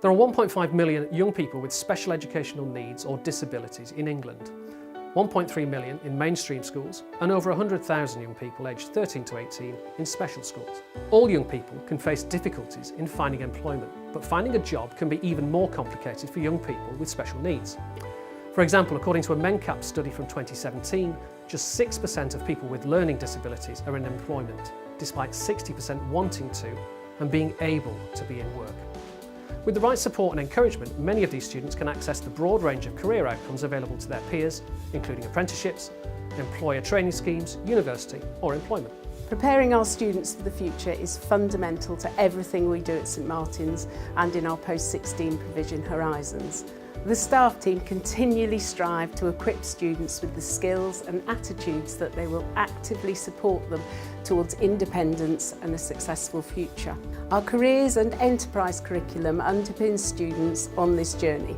There are 1.5 million young people with special educational needs or disabilities in England, 1.3 million in mainstream schools and over 100,000 young people aged 13 to 18 in special schools. All young people can face difficulties in finding employment, but finding a job can be even more complicated for young people with special needs. For example, according to a MENCAP study from 2017, just 6% of people with learning disabilities are in employment, despite 60% wanting to and being able to be in work. With the right support and encouragement, many of these students can access the broad range of career outcomes available to their peers, including apprenticeships, employer training schemes, university or employment. Preparing our students for the future is fundamental to everything we do at St Martin's and in our post-16 provision horizons. The staff team continually strive to equip students with the skills and attitudes that they will actively support them towards independence and a successful future. Our careers and enterprise curriculum underpins students on this journey.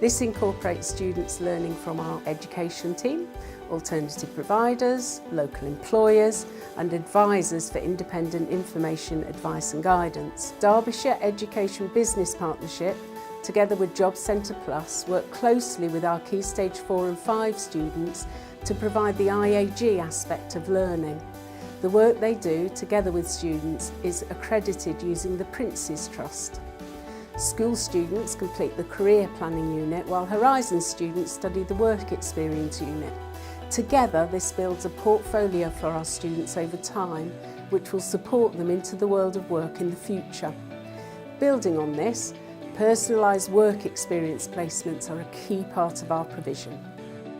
This incorporates students learning from our education team, alternative providers, local employers and advisors for independent information, advice and guidance. Derbyshire Education Business Partnership, together with Job Centre Plus, work closely with our Key Stage 4 and 5 students to provide the IAG aspect of learning. The work they do together with students is accredited using the Prince's Trust. School students complete the career planning unit while Horizon students study the work experience unit. Together this builds a portfolio for our students over time which will support them into the world of work in the future. Building on this, personalised work experience placements are a key part of our provision.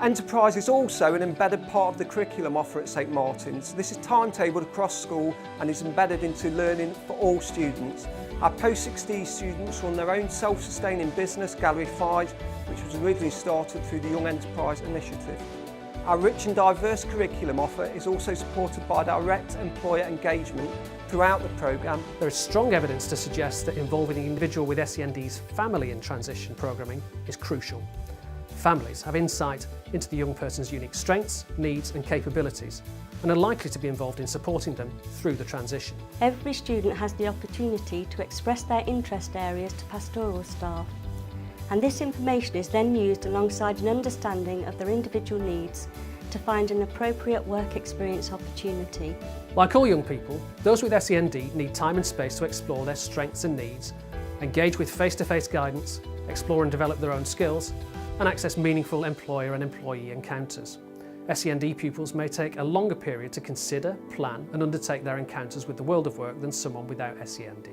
Enterprise is also an embedded part of the curriculum offer at St Martin's. This is timetabled across school and is embedded into learning for all students. Our post-16 students run their own self-sustaining business, Gallery 5, which was originally started through the Young Enterprise Initiative. Our rich and diverse curriculum offer is also supported by direct employer engagement throughout the programme. There is strong evidence to suggest that involving the individual with SEND's family in transition programming is crucial. Families have insight into the young person's unique strengths, needs and capabilities and are likely to be involved in supporting them through the transition. Every student has the opportunity to express their interest areas to pastoral staff, and this information is then used alongside an understanding of their individual needs to find an appropriate work experience opportunity. Like all young people, those with SEND need time and space to explore their strengths and needs, engage with face-to-face guidance, explore and develop their own skills, and access meaningful employer and employee encounters. SEND pupils may take a longer period to consider, plan and undertake their encounters with the world of work than someone without SEND.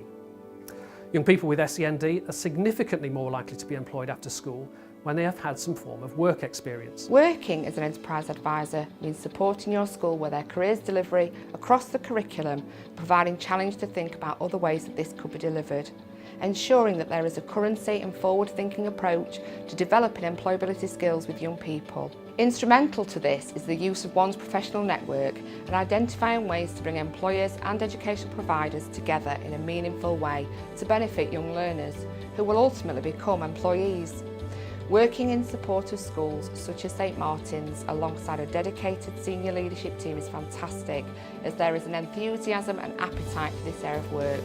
Young people with SEND are significantly more likely to be employed after school when they have had some form of work experience. Working as an enterprise advisor means supporting your school with their careers delivery across the curriculum, providing challenge to think about other ways that this could be delivered, ensuring that there is a currency and forward-thinking approach to developing employability skills with young people. Instrumental to this is the use of one's professional network and identifying ways to bring employers and educational providers together in a meaningful way to benefit young learners, who will ultimately become employees. Working in support of schools such as St Martin's alongside a dedicated senior leadership team is fantastic, as there is an enthusiasm and appetite for this area of work.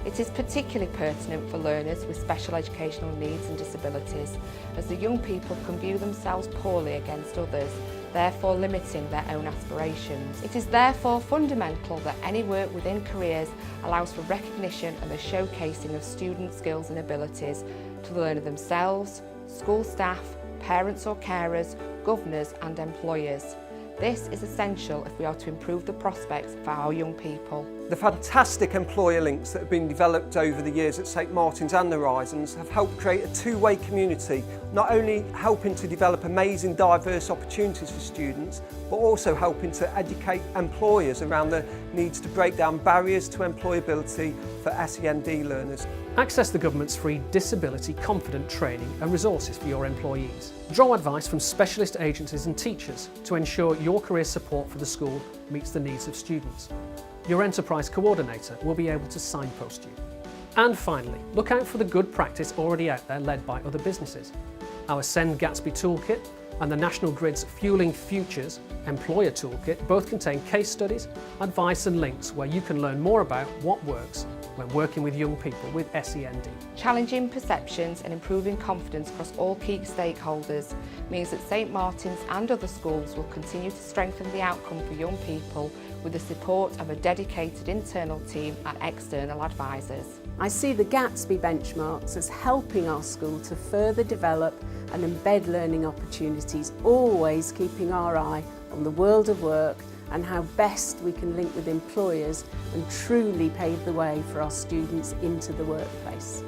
It is particularly pertinent for learners with special educational needs and disabilities, as the young people can view themselves poorly against others, therefore limiting their own aspirations. It is therefore fundamental that any work within careers allows for recognition and the showcasing of student skills and abilities to the learner themselves, school staff, parents or carers, governors and employers. This is essential if we are to improve the prospects for our young people. The fantastic employer links that have been developed over the years at St Martin's and the Horizons have helped create a two-way community, not only helping to develop amazing diverse opportunities for students, but also helping to educate employers around the needs to break down barriers to employability for SEND learners. Access the government's free disability confident training and resources for your employees. Draw advice from specialist agencies and teachers to ensure your career support for the school meets the needs of students. Your enterprise coordinator will be able to signpost you. And finally, look out for the good practice already out there led by other businesses. Our Send Gatsby toolkit and the National Grid's Fueling Futures Employer Toolkit both contain case studies, advice and links where you can learn more about what works when working with young people with SEND. Challenging perceptions and improving confidence across all key stakeholders means that St Martin's and other schools will continue to strengthen the outcome for young people with the support of a dedicated internal team and external advisors. I see the Gatsby benchmarks as helping our school to further develop and embed learning opportunities, always keeping our eye on the world of work and how best we can link with employers and truly pave the way for our students into the workplace.